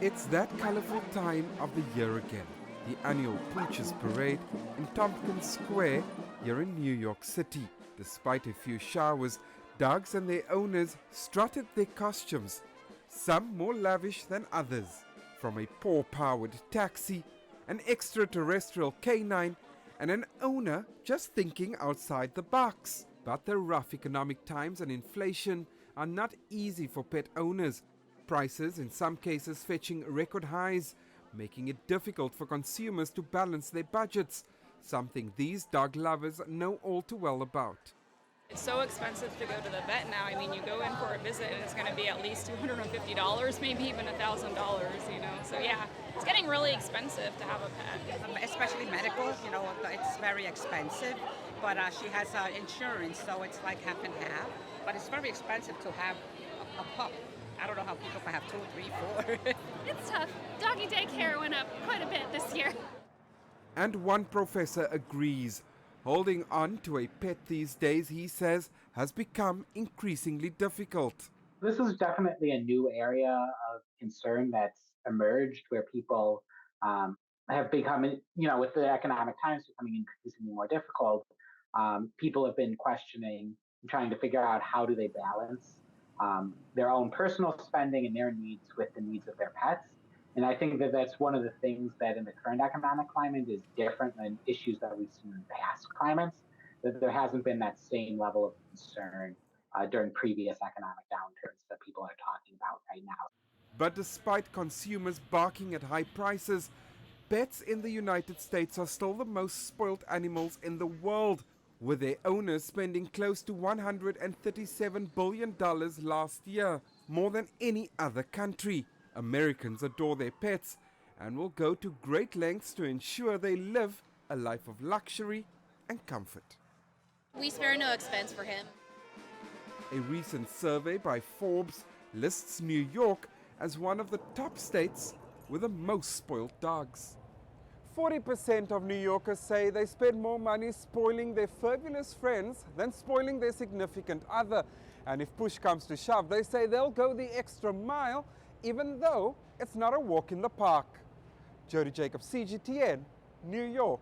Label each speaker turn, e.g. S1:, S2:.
S1: It's that colourful time of the year again. The annual Pooch's Parade in Tompkins Square here in New York City. Despite a few showers, dogs and their owners strutted their costumes, some more lavish than others. From a paw-powered taxi, an extraterrestrial canine, and an owner just thinking outside the box. But the rough economic times and inflation are not easy for pet owners. Prices in some cases fetching record highs, making it difficult for consumers to balance their budgets, something these dog lovers know all too well about.
S2: It's so expensive to go to the vet now. I mean, you go in for a visit and it's going to be at least $250, maybe even $1,000, So yeah, it's getting really expensive to have a pet.
S3: Especially medical, it's very expensive. But she has insurance, so it's like half and half. But it's very expensive to have a pup. I don't know how people can have 2, 3, 4.
S4: It's tough. Doggy daycare went up quite a bit this year.
S1: And one professor agrees. Holding on to a pet these days, he says, has become increasingly difficult.
S5: This is definitely a new area of concern that's emerged where people have become, with the economic times becoming increasingly more difficult, people have been questioning and trying to figure out how do they balance their own personal spending and their needs with the needs of their pets. And I think that that's one of the things that in the current economic climate is different than issues that we've seen in past climates, that there hasn't been that same level of concern during previous economic downturns that people are talking about right now.
S1: But despite consumers barking at high prices, pets in the United States are still the most spoiled animals in the world, with their owners spending close to $137 billion last year, more than any other country. Americans adore their pets and will go to great lengths to ensure they live a life of luxury and comfort.
S6: We spare no expense for him.
S1: A recent survey by Forbes lists New York as one of the top states with the most spoiled dogs. 40% of New Yorkers say they spend more money spoiling their fabulous friends than spoiling their significant other. And if push comes to shove, they say they'll go the extra mile even though it's not a walk in the park. Jody Jacobs, CGTN, New York.